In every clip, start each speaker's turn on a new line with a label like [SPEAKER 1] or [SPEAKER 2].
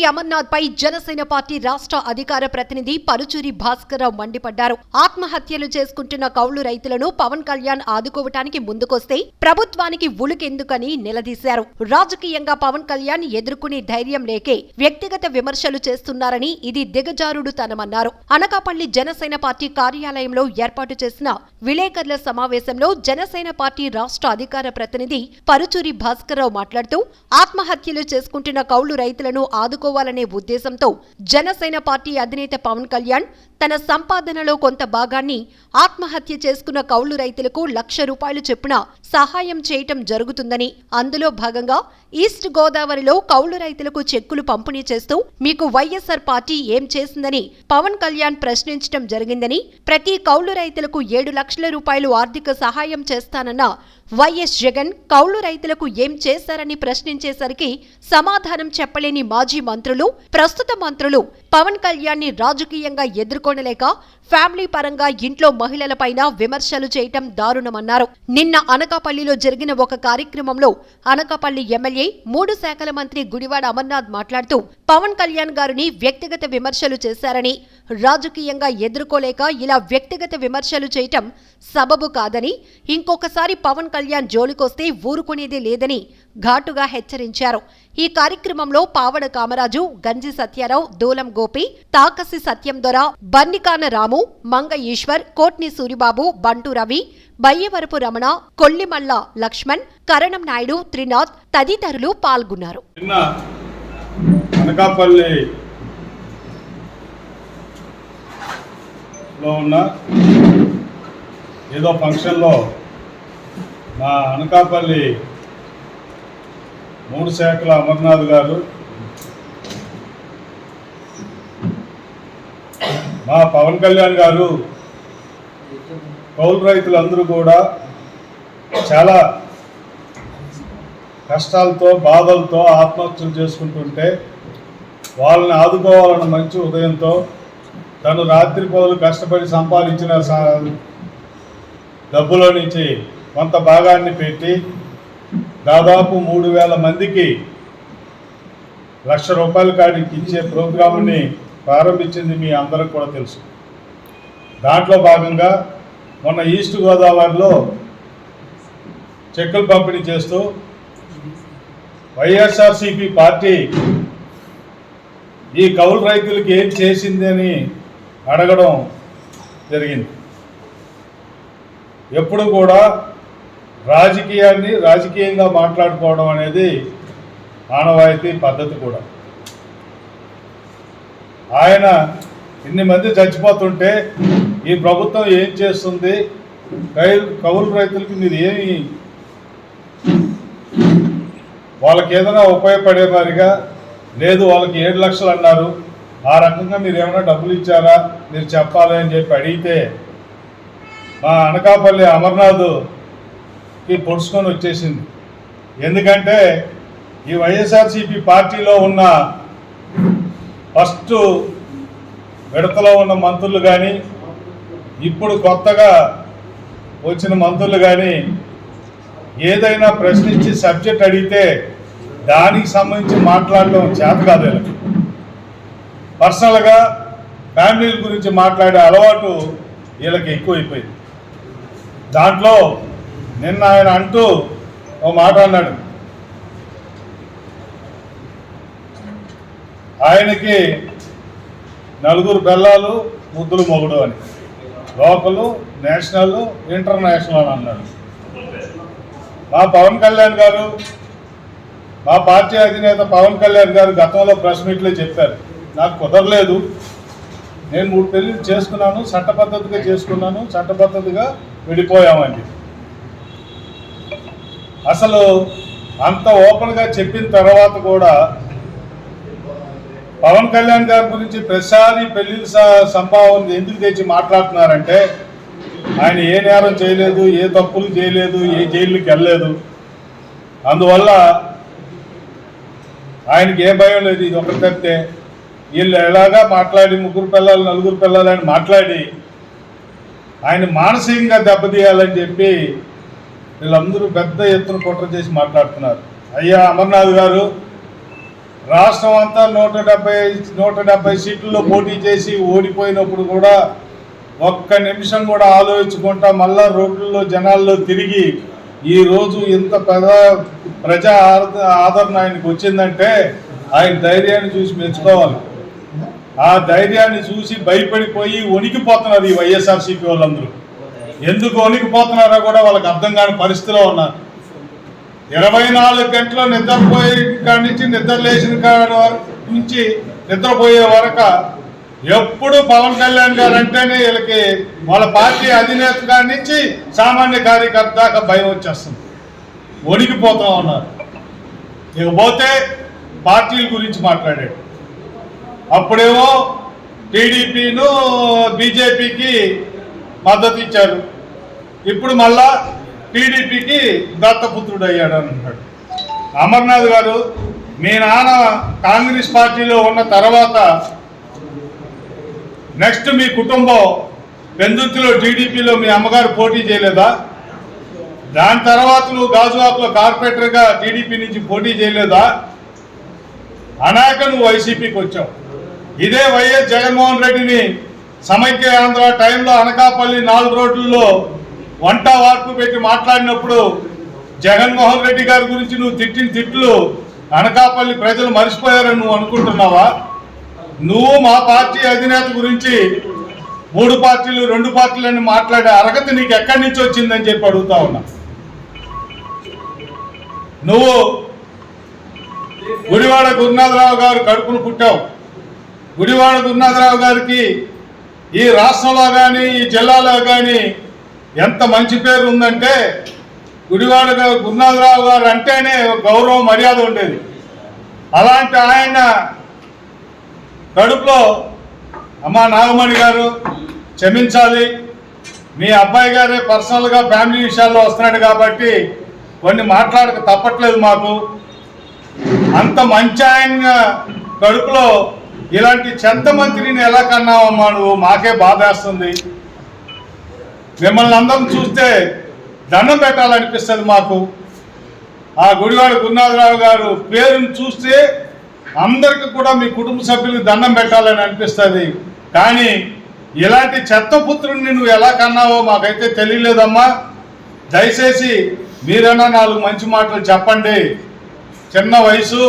[SPEAKER 1] అమర్నాథ్ పై Janasena party రాష్ట్ర అధికార ప్రతినిధి పరుచూరి భాస్కర్రావు మండిపడ్డారు. ఆత్మహత్యలు చేసుకుంటున్న కౌలు రైతులను పవన్ కళ్యాణ్ ఆదుకోవటానికి ముందుకొస్తే ప్రభుత్వానికి ఉలుకెందుకని నిలదీశారు. రాజకీయంగా పవన్ కళ్యాణ్ ఎదుర్కొనే ధైర్యం లేకే వ్యక్తిగత విమర్శలు చేస్తున్నారని, ఇది దిగజారుడుతనమన్నారు. అనకాపల్లి జనసేన పార్టీ కార్యాలయంలో ఏర్పాటు చేసిన విలేకరుల సమావేశంలో జనసేన పార్టీ రాష్ట్ర అధికార ప్రతినిధి పరుచూరి భాస్కర్రావు మాట్లాడుతూ, ఆత్మహత్యలు చేసుకుంటున్న కౌలు రైతులను ఆదుకోవాలనే ఉద్దేశంతో జనసేన పార్టీ అధినేత పవన్ కళ్యాణ్ తన సంపాదనలో కొంత భాగాన్ని ఆత్మహత్య చేసుకున్న కౌలు రైతులకు ₹1,00,000 చొప్పున సహాయం చేయటం జరుగుతుందని, అందులో భాగంగా ఈస్ట్ గోదావరిలో కౌలు రైతులకు చెక్కులు పంపిణీ చేస్తూ మీకు వైఎస్ఆర్ పార్టీ ఏం చేసిందని పవన్ కళ్యాణ్ ప్రశ్నించడం జరిగిందని, ప్రతి కౌలు రైతులకు ₹7,00,000 ఆర్థిక సహాయం చేస్తానన్న వైఎస్ జగన్ కౌలు రైతులకు ఏం చేశారని ప్రశ్నించేసరికి సమాధానం చెప్పలేని మాజీ మంత్రులు, ప్రస్తుత మంత్రులు పవన్ కళ్యాణ్ ని రాజకీయంగా ఎదుర్కొనలేక ఫ్యామిలీ పరంగా ఇంట్లో మహిళలపైన విమర్శలు చేయటం దారుణమన్నారు. నిన్న అనకాపల్లిలో జరిగిన ఒక కార్యక్రమంలో అనకాపల్లి ఎమ్మెల్యే 3 శాఖల మంత్రి గుడివాడ అమర్నాథ్ మాట్లాడుతూ, పవన్ కళ్యాణ్ గారిని వ్యక్తిగత విమర్శలు చేశారని, రాజకీయంగా ఎదుర్కోలేక ఇలా వ్యక్తిగత విమర్శలు చేయటం సబబు కాదని, ఇంకొకసారి పవన్ కళ్యాణ్ జోలికొస్తే ఊరుకునేదే లేదని ఘాటుగా హెచ్చరించారు. ఈ కార్యక్రమంలో పావడ కామరాజు, గంజి సత్యారావు, దూలం గోపి, తాకసి సత్యం దొర, బన్నికాన రాము, మంగ ఈశ్వర్, కోట్ని సూరిబాబు, బంటు రవి, బయ్యవరపు రమణ, కొల్లిమల్ల లక్ష్మణ్, కరణం నాయుడు, త్రినాథ్ తదితరులు పాల్గొన్నారు.
[SPEAKER 2] ఏదో ఫంక్షన్లో మా అనకాపల్లి 3 శాఖల అమర్నాథ్ గారు మా పవన్ కళ్యాణ్ గారు కౌలు రైతులందరూ కూడా చాలా కష్టాలతో బాధలతో ఆత్మహత్యలు చేసుకుంటుంటే వాళ్ళని ఆదుకోవాలన్న మంచి ఉదయంతో తను రాత్రి పగలు కష్టపడి సంపాదించిన డబ్బులో నుంచి కొంత భాగాన్ని పెట్టి దాదాపు 3,000 మందికి ₹1,00,000 కాడికి ఇచ్చే ప్రోగ్రామ్ని ప్రారంభించింది మీ అందరికి కూడా తెలుసు. దాంట్లో భాగంగా మొన్న ఈస్ట్ గోదావరిలో చెక్కులు పంపిణీ చేస్తూ వైఎస్ఆర్సీపీ పార్టీ ఈ కౌలు రైతులకి ఏం చేసింది అని అడగడం జరిగింది. ఎప్పుడు కూడా రాజకీయాన్ని రాజకీయంగా మాట్లాడుకోవడం అనేది ఆనవాయితీ పద్ధతి కూడా. ఆయన ఇన్ని మంది చచ్చిపోతుంటే ఈ ప్రభుత్వం ఏం చేస్తుంది, కౌలు రైతులకి మీరు ఏమి వాళ్ళకి ఏదైనా ఉపయోగపడే మాదిరిగా లేదు, వాళ్ళకి 7 లక్షలు అన్నారు, ఆ రకంగా మీరు ఏమైనా డబ్బులు ఇచ్చారా మీరు చెప్పాలి అని చెప్పి అడిగితే మా అనకాపల్లి అమర్నాథ్కి పొడుచుకొని వచ్చేసింది. ఎందుకంటే ఈ వైఎస్ఆర్సీపీ పార్టీలో ఉన్న ఫస్ట్ విడతలో ఉన్న మంత్రులు కానీ ఇప్పుడు కొత్తగా వచ్చిన మంత్రులు కానీ ఏదైనా ప్రశ్నించి సబ్జెక్ట్ అడిగితే దానికి సంబంధించి మాట్లాడడం చేత కాదు. పర్సనల్గా ఫ్యామిలీల గురించి మాట్లాడే అలవాటు వీళ్ళకి ఎక్కువైపోయింది. దాంట్లో నిన్న ఆయన అంటూ ఓ మాట అన్నాడు, ఆయనకి 4 పిల్లలు ముద్దులు మొగుడు అని, లోకలు, నేషనల్, ఇంటర్నేషనల్ అన్నాడు. మా పవన్ కళ్యాణ్ గారు, మా పార్టీ అధినేత పవన్ కళ్యాణ్ గారు గతంలో ప్రెస్ మీట్లో చెప్పారు, నాకు కుదరలేదు, నేను 3 పెళ్ళిళ్ళు చేసుకున్నాను, చట్టపద్ధతిగా చేసుకున్నాను, చట్టపద్ధతిగా విడిపోయామని. అసలు అంత ఓపెన్గా చెప్పిన తర్వాత కూడా పవన్ కళ్యాణ్ గారి గురించి ప్రతిసారి పెళ్లిళ్ళ సంభావన ఎందుకు తెచ్చి మాట్లాడుతున్నారంటే, ఆయన ఏ నేరం చేయలేదు, ఏ తప్పులు చేయలేదు, ఏ జైలుకి వెళ్ళలేదు, అందువల్ల ఆయనకి ఏ భయం లేదు. ఇది ఒకటి తప్పితే వీళ్ళు ఎలాగా మాట్లాడి 3 పిల్లలు 4 పిల్లలు అని మాట్లాడి ఆయన మానసికంగా దెబ్బతీయాలని చెప్పి వీళ్ళందరూ పెద్ద ఎత్తున కుట్ర చేసి మాట్లాడుతున్నారు. అయ్యా అమర్నాథ్ గారు, రాష్ట్రం అంతా 170 సీట్లలో పోటీ చేసి ఓడిపోయినప్పుడు కూడా ఒక్క నిమిషం కూడా ఆలోచించుకుంటా మళ్ళా రోడ్లలో జనాల్లో తిరిగి ఈరోజు ఇంత ప్రజా ఆదరణ ఆయనకు వచ్చిందంటే ఆయన ధైర్యాన్ని చూసి మెచ్చుకోవాలి. ఆ ధైర్యాన్ని చూసి భయపడిపోయి వణికిపోతున్నారు ఈ వైఎస్ఆర్సీపీ వాళ్ళందరూ. ఎందుకు వణికిపోతున్నారో కూడా వాళ్ళకి అర్థం కాని పరిస్థితిలో ఉన్నారు. 24 గంటలు నిద్రపోయే కాడి నుంచి నిద్ర లేచిన కాడి నుంచి నిద్రపోయే వరకు ఎప్పుడు పవన్ కళ్యాణ్ గారు అంటేనే వీళ్ళకి వాళ్ళ పార్టీ అధినేత కాడి నుంచి సామాన్య కార్యకర్త దాకా భయం వచ్చేస్తుంది, వణికిపోతూ ఉన్నారు. ఇకపోతే పార్టీల గురించి మాట్లాడాడు. అప్పుడేమో టీడీపీను బీజేపీకి మద్దతు ఇచ్చారు, ఇప్పుడు మళ్ళా టీడీపీకి దత్తపుత్రుడు అయ్యాడు అంటున్నాడు. అమర్నాథ్ గారు, మీ నాన్న కాంగ్రెస్ పార్టీలో ఉన్న తర్వాత నెక్స్ట్ మీ కుటుంబం పెందుర్తిలో టీడీపీలో మీ అమ్మగారు పోటీ చేయలేదా? దాని తర్వాత నువ్వు గాజువాకలో కార్పొరేటర్గా టీడీపీ నుంచి పోటీ చేయలేదా? అనేక నువ్వు వైసీపీకి వచ్చావు. ఇదే వైఎస్ జగన్మోహన్ రెడ్డిని సమైక్య ఆంధ్ర టైంలో అనకాపల్లి 4 రోడ్లలో వంట వార్పు పెట్టి మాట్లాడినప్పుడు జగన్మోహన్ రెడ్డి గారి గురించి నువ్వు తిట్టిన తిట్లు అనకాపల్లి ప్రజలు మర్చిపోయారని నువ్వు అనుకుంటున్నావా? నువ్వు మా పార్టీ అధినేత గురించి 3 పార్టీలు 2 పార్టీలని మాట్లాడే అర్హత నీకు ఎక్కడి నుంచి వచ్చిందని చెప్పి అడుగుతా ఉన్నా. నువ్వు గుడివాడ గురునాథరావు గారు కడుపును పుట్టావు. గుడివాడ గురునాథరావు గారికి ఈ రాష్ట్రంలో కానీ ఈ జిల్లాలో కానీ ఎంత మంచి పేరు ఉందంటే గుడివాడ గురునాథరావు గారు అంటేనే గౌరవం మర్యాద ఉండేది. అలాంటి ఆయన కడుపులో అమ్మ నాగమణి గారు క్షమించాలి, మీ అబ్బాయి గారే పర్సనల్గా ఫ్యామిలీ విషయాల్లో వస్తున్నాడు కాబట్టి కొన్ని మాట్లాడక తప్పట్లేదు మాకు. అంత మంచి ఆయన కడుపులో ఇలాంటి చెత్త మంత్రిని ఎలా కన్నావమ్మా నువ్వు? మాకే బాధేస్తుంది. మిమ్మల్ని అందరం చూస్తే దండం పెట్టాలనిపిస్తుంది మాకు. ఆ గుడివాడ గురునాథరావు గారు పేరును చూస్తే అందరికీ కూడా మీ కుటుంబ సభ్యులకు దండం పెట్టాలని అనిపిస్తుంది. కానీ ఇలాంటి చెత్తపుత్రుడిని నువ్వు ఎలా కన్నావో మాకైతే తెలియలేదమ్మా. దయచేసి మీరైనా 4 మంచి మాటలు చెప్పండి. చిన్న వయసు,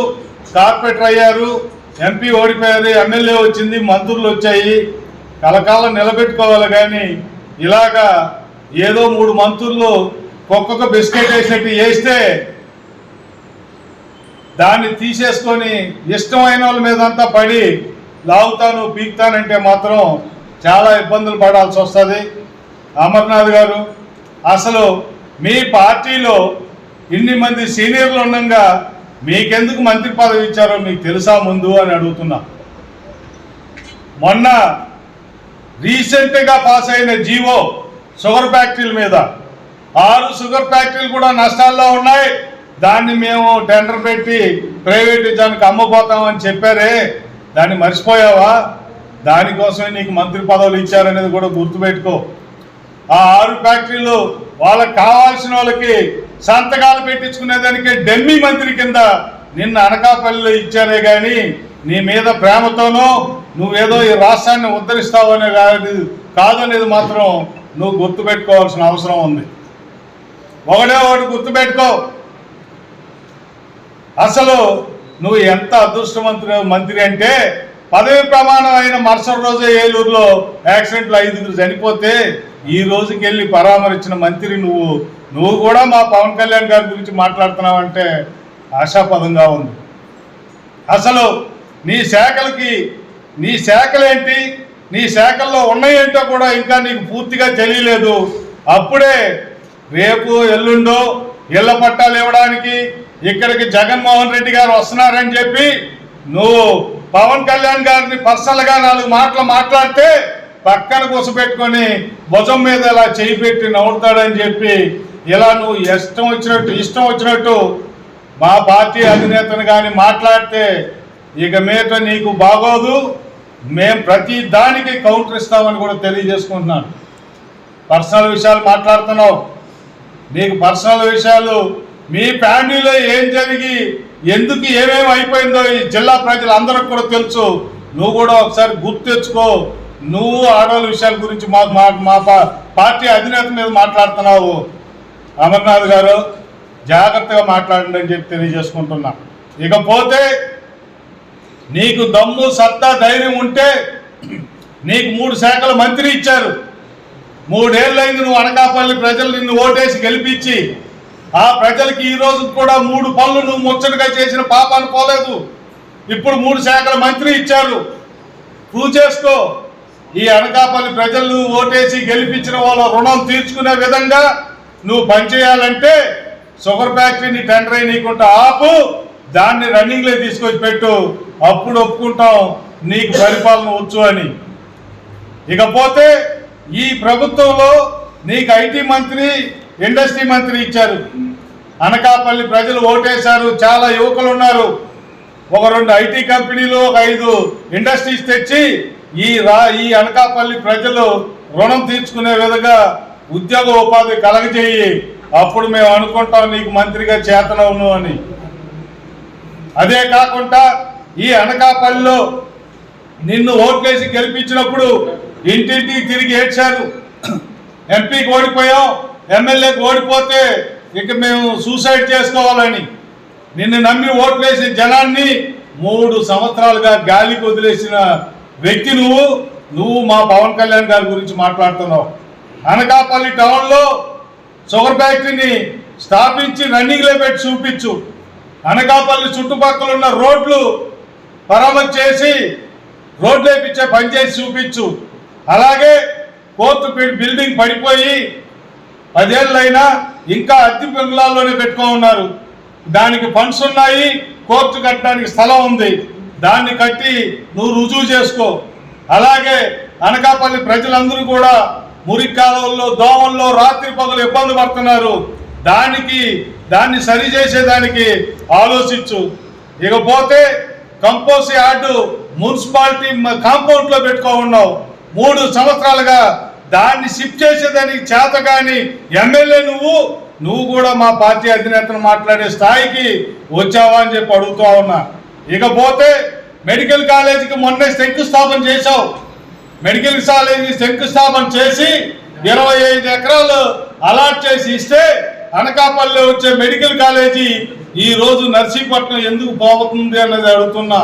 [SPEAKER 2] కార్పొరేటర్ అయ్యారు, ఎంపీ ఓడిపోయారు, ఎమ్మెల్యే వచ్చింది, మంత్రులు వచ్చాయి, కలకాలం నిలబెట్టుకోవాలి. కానీ ఇలాగా ఏదో 3 మంత్రులు ఒక్కొక్క బిస్కెట్ వేసినట్టు వేస్తే దాన్ని తీసేసుకొని ఇష్టమైన వాళ్ళ మీదంతా పడి లాగుతాను పీకుతానంటే మాత్రం చాలా ఇబ్బందులు పడాల్సి వస్తుంది. అమర్నాథ్ గారు, అసలు మీ పార్టీలో ఇన్ని మంది సీనియర్లు ఉండగా మీకెందుకు మంత్రి పదవి ఇచ్చారో మీకు తెలుసా ముందు అని అడుగుతున్నా. మొన్న రీసెంట్గా పాస్ అయిన జీవో షుగర్ ఫ్యాక్టరీల మీద 6 షుగర్ ఫ్యాక్టరీలు కూడా నష్టాల్లో ఉన్నాయి. దాన్ని మేము టెండర్ పెట్టి ప్రైవేట్ జానికి అమ్మపోతామని చెప్పారే, దాన్ని మర్చిపోయావా? దానికోసమే నీకు మంత్రి పదవులు ఇచ్చారనేది కూడా గుర్తుపెట్టుకో. ఆ 6 ఫ్యాక్టరీలు వాళ్ళకి కావాల్సిన వాళ్ళకి సంతకాలు పెట్టించుకునేదానికి డెమ్మీ మంత్రి కింద నిన్న అనకాపల్లిలో ఇచ్చారే కానీ నీ మీద ప్రేమతోనో నువ్వేదో ఈ రాష్ట్రాన్ని ఉద్ధరిస్తావనే కాదనేది మాత్రం నువ్వు గుర్తుపెట్టుకోవాల్సిన అవసరం ఉంది. ఒకటి గుర్తుపెట్టుకో, అసలు నువ్వు ఎంత మంత్రి అంటే పదవి ప్రమాణం అయిన మరుసటి రోజే ఏలూరులో యాక్సిడెంట్లో 5గురు చనిపోతే ఈ రోజుకి వెళ్ళి పరామర్శించిన మంత్రి నువ్వు కూడా మా పవన్ కళ్యాణ్ గారి గురించి మాట్లాడుతున్నావంటే ఆశాపదంగా ఉంది. అసలు నీ శాఖలేంటి, నీ శాఖల్లో ఉన్నాయేంటో కూడా ఇంకా నీకు పూర్తిగా తెలియలేదు. అప్పుడే రేపు ఎల్లుండో ఇళ్ల పట్టాలు ఇవ్వడానికి ఇక్కడికి జగన్మోహన్ రెడ్డి గారు వస్తున్నారని చెప్పి నువ్వు పవన్ కళ్యాణ్ గారిని పర్సనల్గా 4 మాటలు మాట్లాడితే పక్కన కూసపెట్టుకొని భుజం మీద ఇలా చేయి పెట్టి నవ్వుతాడని చెప్పి ఇలా నువ్వు ఇష్టం వచ్చినట్టు మా పార్టీ అధినేతను కానీ మాట్లాడితే ఇక మీద నీకు బాగోదు. మేము ప్రతి దానికి కౌంటర్ ఇస్తామని కూడా తెలియజేసుకుంటున్నాను. పర్సనల్ విషయాలు మాట్లాడుతున్నావు. నీకు పర్సనల్ విషయాలు మీ ఫ్యామిలీలో ఏం జరిగి ఎందుకు ఏమేమి అయిపోయిందో ఈ జిల్లా ప్రజలందరికీ కూడా తెలుసు. నువ్వు కూడా ఒకసారి గుర్తు తెచ్చుకో. నువ్వు ఆడవాళ్ళ విషయాల గురించి మా పార్టీ అధినేత మీద మాట్లాడుతున్నావు. అమర్నాథ్ గారు జాగ్రత్తగా మాట్లాడండి అని చెప్పి తెలియజేసుకుంటున్నా. ఇకపోతే నీకు దమ్ము సత్తా ధైర్యం ఉంటే నీకు 3 శాఖల మంత్రి ఇచ్చారు. 3 ఏళ్ళైంది నువ్వు అనకాపల్లి ప్రజలు నిన్ను ఓటేసి గెలిపించి. ఆ ప్రజలకి ఈ రోజు కూడా 3 పనులు నువ్వు ముచ్చటగా చేసిన పాపాన్ని పోలేదు. ఇప్పుడు 3 శాఖల మంత్రి ఇచ్చారు. ప్రూవ్ చేసుకో. ఈ అనకాపల్లి ప్రజలు ఓటేసి గెలిపించిన వాళ్ళ రుణం తీర్చుకునే విధంగా నువ్వు పనిచేయాలంటే షుగర్ ఫ్యాక్టరీని టెండర్ అయి నీకుంటా ఆపు, దాన్ని రన్నింగ్లో తీసుకొచ్చి పెట్టు. అప్పుడు ఒప్పుకుంటాం నీకు పరిపాలన వచ్చు అని. ఇకపోతే ఈ ప్రభుత్వంలో నీకు ఐటీ మంత్రి, ఇండస్ట్రీ మంత్రి ఇచ్చారు. అనకాపల్లి ప్రజలు ఓటేశారు. చాలా యువకులు ఉన్నారు. ఒక 2 ఐటీ కంపెనీలు, ఒక 5 ఇండస్ట్రీస్ తెచ్చి ఈ అనకాపల్లి ప్రజలు రుణం తీర్చుకునే విధంగా ఉద్యోగ ఉపాధి కలగజేయి. అప్పుడు మేము అనుకుంటాం నీకు మంత్రిగా చేతనవును అని. అదే కాకుండా ఈ అనకాపల్లిలో నిన్ను ఓట్లేసి గెలిపించినప్పుడు ఇంటింటికి తిరిగి ఏడ్చారు. ఎంపీకి ఓడిపోయాం, ఎమ్మెల్యేకి ఓడిపోతే ఇక మేము సూసైడ్ చేసుకోవాలని. నిన్ను నమ్మి ఓట్లేసిన జనాన్ని 3 సంవత్సరాలుగా గాలికి వదిలేసిన వ్యక్తి నువ్వు మా పవన్ కళ్యాణ్ గారి గురించి మాట్లాడుతున్నావు. అనకాపల్లి టౌన్లో షుగర్ ఫ్యాక్టరీని స్థాపించి రన్నింగ్లో పెట్టి చూపించు. అనకాపల్లి చుట్టుపక్కల ఉన్న రోడ్లు మరమ్మతు చేసి రోడ్లు వేయించే పని చేసి చూపించు. అలాగే కోర్టు బిల్డింగ్ పడిపోయి 10 ఏళ్ళైనా ఇంకా అద్దె బంగ్లాల్లోనే పెట్టుకోమన్నారు. దానికి ఫండ్స్ ఉన్నాయి, కోర్టు కట్టడానికి స్థలం ఉంది. దాన్ని కట్టి నువ్వు రుజువు చేసుకో. అలాగే అనకాపల్లి ప్రజలందరూ కూడా మురికి కాలువల్లో, దోమల్లో రాత్రి పగలు ఇబ్బంది పడుతున్నారు. దాన్ని సరిచేసేదానికి ఆలోచించు. ఇకపోతే కంపోజ్ యార్డు మున్సిపాలిటీ కాంపౌండ్లో పెట్టుకోమన్నావు. 3 సంవత్సరాలుగా దాన్ని షిఫ్ట్ చేసేదానికి చేత కానీ ఎమ్మెల్యే నువ్వు కూడా మా పార్టీ అధినేతను మాట్లాడే స్థాయికి వచ్చావా అని చెప్పి అడుగుతా ఉన్నా. ఇకపోతే మెడికల్ కాలేజీకి మొన్నే శంకుస్థాపన చేశావు. మెడికల్ కాలేజీ శంకుస్థాపన చేసి 25 ఎకరాలు అలాట్ చేసి ఇస్తే అనకాపల్లిలో వచ్చే మెడికల్ కాలేజీ ఈ రోజు నర్సీపట్నం ఎందుకు పోతుంది అన్నది అడుగుతున్నా.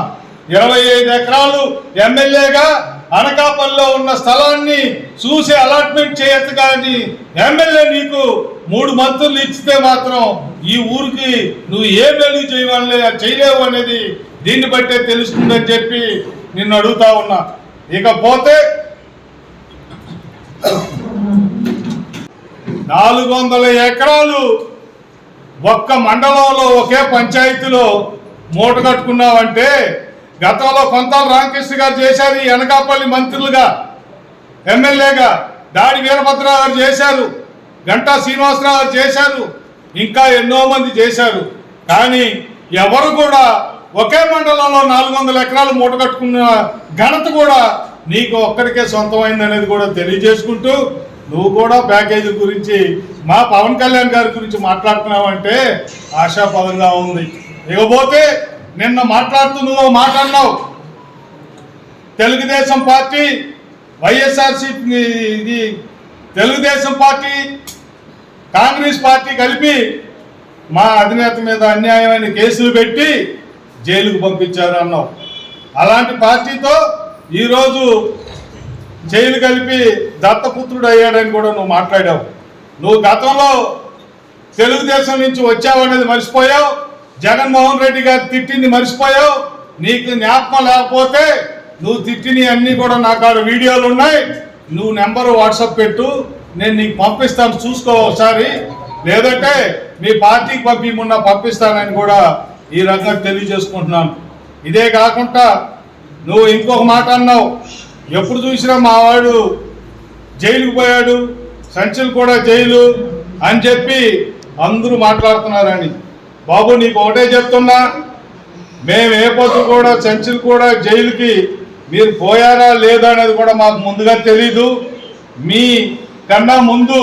[SPEAKER 2] 25 ఎకరాలు ఎమ్మెల్యేగా అనకాపల్లిలో ఉన్న స్థలాన్ని చూసి అలాట్మెంట్ చేయొచ్చు కానీ ఎమ్మెల్యే నీకు 3 మంత్రులు ఇచ్చితే మాత్రం ఈ ఊరికి నువ్వు ఏ మేలు చేయలేవు అనేది దీన్ని బట్టే తెలుస్తుందని చెప్పి నిన్ను అడుగుతా ఉన్నా. ఇకపోతే 400 ఎకరాలు ఒక్క మండలంలో ఒకే పంచాయతీలో మూట కట్టుకున్నావంటే గతంలో కొంతాల రామకృష్ణ గారు చేశారు. ఈ అనకాపల్లి మంత్రులుగా, ఎమ్మెల్యేగా దాడి వీరభద్రరావు గారు చేశారు, గంటా శ్రీనివాసరావు గారు చేశారు, ఇంకా ఎన్నో మంది చేశారు. కానీ ఎవరు కూడా ఒకే మండలంలో 400 ఎకరాలు మూట కట్టుకున్న ఘనత కూడా నీకు ఒక్కడికే సొంతమైంది అనేది కూడా తెలియజేసుకుంటూ, నువ్వు కూడా ప్యాకేజీ గురించి మా పవన్ కళ్యాణ్ గారి గురించి మాట్లాడుతున్నావంటే ఆశాపదంగా ఉంది. ఇకపోతే నిన్న మాట్లాడుతూ నువ్వు మాట్లాడినావు. Telugu Desam party, YSRCP, Telugu Desam party, Congress party కలిపి మా అధినేత మీద అన్యాయమైన కేసులు పెట్టి జైలుకు పంపించారు అన్నావు. అలాంటి పార్టీతో ఈరోజు జైలు కలిపి దత్తపుత్రుడు అయ్యాడని కూడా నువ్వు మాట్లాడావు. నువ్వు గతంలో తెలుగుదేశం నుంచి వచ్చావు అనేది మర్చిపోయావు. జగన్మోహన్ రెడ్డి గారు తిట్టింది మర్చిపోయావు. నీకు జ్ఞాపకం లేకపోతే నువ్వు తిట్టినవి అన్నీ కూడా నాకు ఆడ వీడియోలు ఉన్నాయి. నువ్వు నెంబరు వాట్సాప్ పెట్టు, నేను నీకు పంపిస్తాను, చూసుకో ఒకసారి. లేదంటే మీ పార్టీకి పంపిస్తానని కూడా ఈ రకంగా తెలియజేసుకుంటున్నాను. ఇదే కాకుండా నువ్వు ఇంకొక మాట అన్నావు. ఎప్పుడు చూసినా మా వాడు జైలుకు పోయాడు, సంచులు కూడా జైలు అని చెప్పి అందరూ మాట్లాడుతున్నారని. బాబు నీకు ఒకటే చెప్తున్నా, మేము ఏ పొద్దు కూడా సంచులు కూడా జైలుకి మీరు పోయారా లేదా అనేది కూడా మాకు ముందుగా తెలీదు. మీ కన్నా ముందు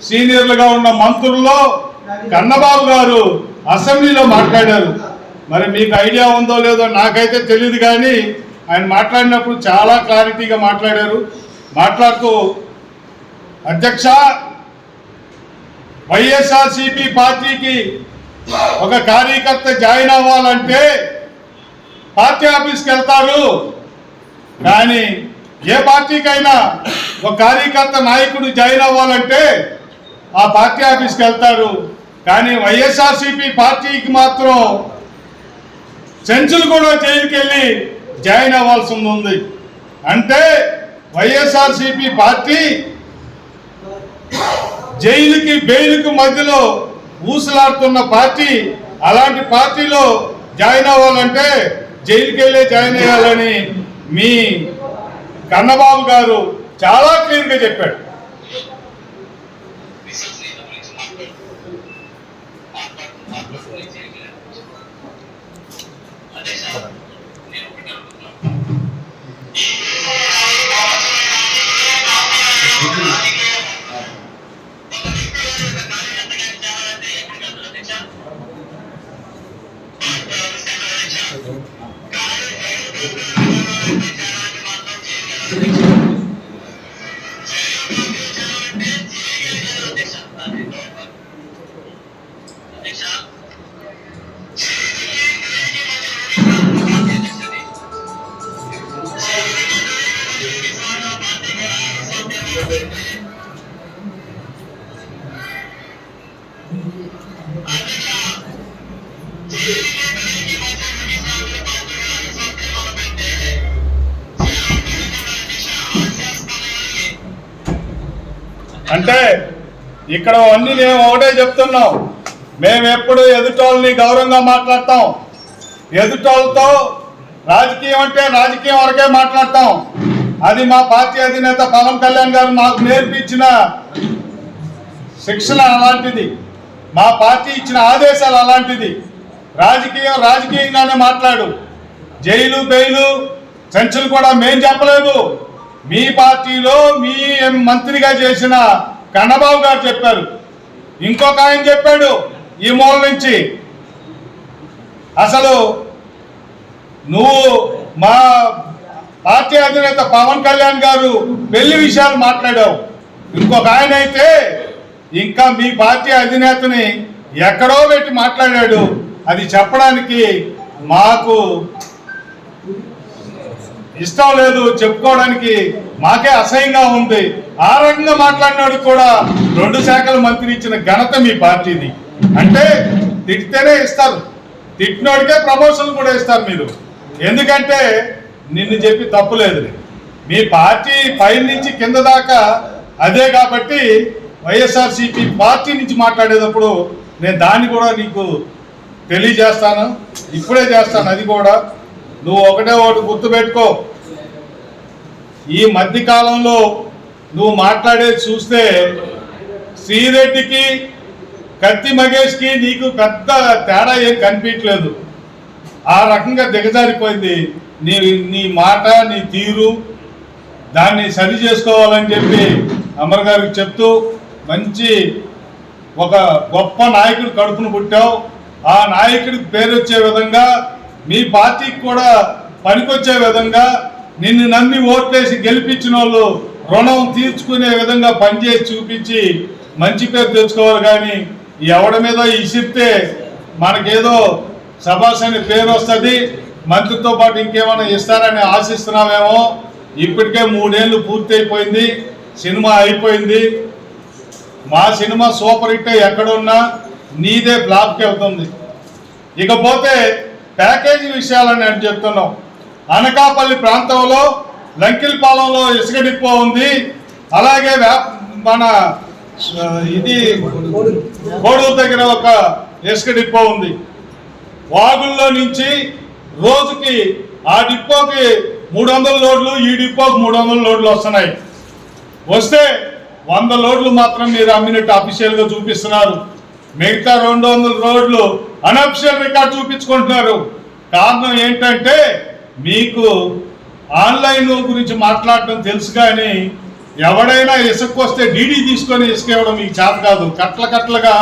[SPEAKER 2] సీనియర్లుగా ఉన్న మంత్రుల్లో కన్నబాబు గారు అసెంబ్లీలో మాట్లాడారు. మరి మీకు ఐడియా ఉందో లేదో నాకైతే తెలియదు, కానీ ఆయన మాట్లాడినప్పుడు చాలా క్లారిటీగా మాట్లాడారు. మాట్లాడుతూ, అధ్యక్ష, వైఎస్ఆర్సీపీ పార్టీకి ఒక కార్యకర్త జాయిన్ అవ్వాలంటే పార్టీ ఆఫీస్కి వెళ్తారు, కానీ ఏ పార్టీకైనా ఒక కార్యకర్త నాయకుడు జాయిన్ అవ్వాలంటే ఆ పార్టీ ఆఫీస్కి వెళ్తారు, కానీ వైఎస్ఆర్సీపీ పార్టీకి మాత్రం సెంచులు కూడా జైలుకి వెళ్ళి జాయిన్ అవ్వాల్సి ఉంది. అంటే వైఎస్ఆర్సీపీ పార్టీ జైలుకి బెయిల్కి మధ్యలో ఊసలాడుతున్న పార్టీ. అలాంటి పార్టీలో జాయిన్ అవ్వాలంటే జైలుకి వెళ్ళే జాయిన్ అయ్యాలని మీ కన్నబాబు గారు చాలా క్లియర్గా చెప్పాడు. అంటే ఇక్కడ అన్ని మేము ఒకటే చెప్తున్నాం, మేము ఎప్పుడు ఎదుటోళ్ళని గౌరవంగా మాట్లాడతాం, ఎదుటోళ్ళతో రాజకీయం అంటే రాజకీయం వరకే మాట్లాడతాం. అది మా పార్టీ అధినేత పవన్ కళ్యాణ్ గారు మాకు నేర్పించిన శిక్షణ అలాంటిది, మా పార్టీ ఇచ్చిన ఆదేశాలు అలాంటిది. రాజకీయం రాజకీయంగానే మాట్లాడు, జైలు బెయిలు సంచులు కూడా మేం చెప్పలేదు, మీ పార్టీలో మీ మంత్రిగా చేసిన కన్నబాబు గారు చెప్పారు. ఇంకొక ఆయన చెప్పాడు ఈ మూల నుంచి, అసలు నువ్వు మా పార్టీ అధినేత పవన్ కళ్యాణ్ గారు పెళ్లి విషయాలు మాట్లాడావు. ఇంకొక ఆయన అయితే ఇంకా మీ పార్టీ అధినేతని ఎక్కడో పెట్టి మాట్లాడాడు. అది చెప్పడానికి మాకు ఇష్టం లేదు, చెప్పుకోవడానికి మాకే అసహ్యంగా ఉంది. ఆ రకంగా మాట్లాడినాడు కూడా 2 శాఖల మంత్రి ఇచ్చిన ఘనత మీ పార్టీది. అంటే తిట్టితేనే ఇస్తారు, తిట్టినోడికే ప్రమోషన్ కూడా ఇస్తారు మీరు. ఎందుకంటే నిన్ను చెప్పి తప్పులేదు, మీ పార్టీ పై నుంచి కింద దాకా అదే. కాబట్టి వైఎస్ఆర్సీపీ పార్టీ నుంచి మాట్లాడేటప్పుడు నేను దాన్ని కూడా నీకు తెలియజేస్తాను, ఇప్పుడే చేస్తాను. అది కూడా నువ్వు ఒకటే ఒకటి గుర్తుపెట్టుకో, ఈ మధ్యకాలంలో నువ్వు మాట్లాడేది చూస్తే శ్రీరెడ్డికి కత్తి మగేష్కి నీకు పెద్ద తేడా ఏం కనిపించలేదు. ఆ రకంగా దిగజారిపోయింది నీ మాట, నీ తీరు. దాన్ని సరి చేసుకోవాలని చెప్పి అమర్ గారికి చెప్తూ మంచి ఒక గొప్ప నాయకుడు కడుపును పుట్టావు. ఆ నాయకుడికి పేరు వచ్చే విధంగా, మీ పార్టీకి కూడా పనికొచ్చే విధంగా, నిన్ను నమ్మి ఓట్లేసి గెలిపించిన వాళ్ళు రుణం తీర్చుకునే విధంగా పనిచేసి చూపించి మంచి పేరు తెచ్చుకోవాలి. కానీ ఎవడి మీద ఇసిరితే మనకేదో సభాస్ అనే పేరు వస్తుంది, మంత్రితో పాటు ఇంకేమైనా ఇస్తారని ఆశిస్తున్నామేమో. ఇప్పటికే 3 ఏళ్ళు పూర్తి అయిపోయింది, సినిమా అయిపోయింది. మా సినిమా సూపర్ హిట్ ఎక్కడున్నా నీదే ఫ్లాప్కి వెళ్తుంది. ఇకపోతే ప్యాకేజీ విషయాలని నేను చెప్తున్నాం. అనకాపల్లి ప్రాంతంలో లంకిల్పాలెంలో ఇసుక డిపో ఉంది, అలాగే మన ఇది కోడూరు దగ్గర ఒక ఇసుక డిపో ఉంది. వాగుల్లో నుంచి రోజుకి ఆ డిపోకి 300 లోడ్లు, ఈ డిపోకి 300 లోడ్లు వస్తున్నాయి. వస్తే 100 లోడ్లు మాత్రం మీరు అమ్మినట్టు అఫీషియల్గా చూపిస్తున్నారు. మిగతా 200 లోడ్లు అన్అఫీషియల్ రికార్డ్ చూపించుకుంటున్నారు. కారణం ఏంటంటే మీకు ఆన్లైన్ గురించి మాట్లాడటం తెలుసు, కానీ ఎవడైనా ఇసుక వస్తే డీడీ తీసుకొని ఇసుక ఇవ్వడం మీకు చేత కాదు. కట్ల కట్లుగా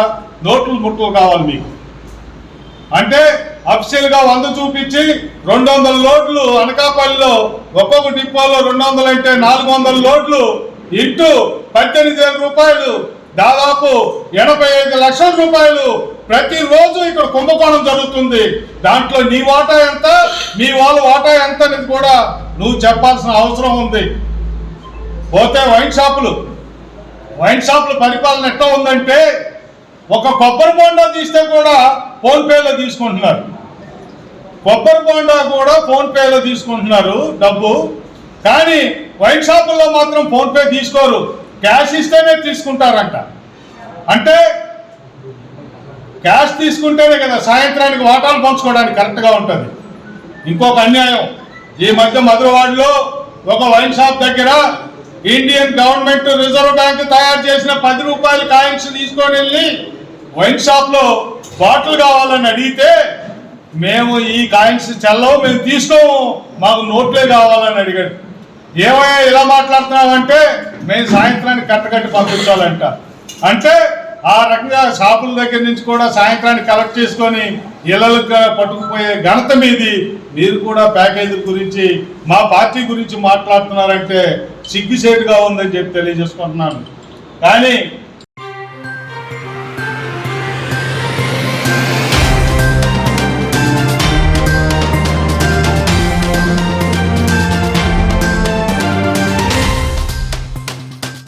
[SPEAKER 2] నోట్లు ముట్లు కావాలి మీకు. అంటే అఫీషియల్ గా 100 చూపించి 200 లోడ్లు అనకాపల్లిలో ఒక్కొక్క డిపోలో 200 అంటే 400 లోడ్లు ఇంటూ 18,000 రూపాయలు, దాదాపు 85 లక్షల రూపాయలు ప్రతిరోజు ఇక్కడ కుంభకోణం జరుగుతుంది. దాంట్లో నీ వాటా ఎంత, మీ వాళ్ళ వాటా ఎంత అనేది కూడా నువ్వు చెప్పాల్సిన అవసరం ఉంది. పోతే వైన్ షాపులు పరిపాలన ఎట్లా ఉందంటే, ఒక కొబ్బరి బోండా తీస్తే కూడా ఫోన్పేలో తీసుకుంటున్నారు. కొబ్బరి బోండా కూడా ఫోన్పేలో తీసుకుంటున్నారు డబ్బు. కానీ వైన్ షాపుల్లో మాత్రం ఫోన్పే తీసుకోరు, క్యాష్ ఇస్తేనే తీసుకుంటారంట. అంటే క్యాష్ తీసుకుంటేనే కదా సాయంత్రానికి వాటాలు పంచుకోవడానికి కరెక్ట్గా ఉంటుంది. ఇంకొక అన్యాయం, ఈ మధ్య మధురవాడలో ఒక వైన్ షాప్ దగ్గర ఇండియన్ గవర్నమెంట్ రిజర్వ్ బ్యాంక్ తయారు చేసిన 10 రూపాయల కాయిన్స్ తీసుకొని వెళ్ళి వైన్ షాప్లో బాటిల్ కావాలని అడిగితే, మేము ఈ కాయిన్స్ చెల్లవు, మేము తీసుకోము, మాకు నోట్లే కావాలని అడిగాడు. ఏమయ్యా ఇలా మాట్లాడుతున్నామంటే, మేము సాయంత్రానికి కట్టకట్టి పంపించాలంట. అంటే ఆ రకంగా షాపుల దగ్గర నుంచి కూడా సాయంత్రానికి కలెక్ట్ చేసుకొని ఇళ్ళకు పట్టుకుపోయే ఘనత మీది. మీరు కూడా ప్యాకేజీల గురించి మా పార్టీ గురించి మాట్లాడుతున్నారంటే సిగ్గుసేటుగా ఉందని చెప్పి తెలియజేసుకుంటున్నాను. కానీ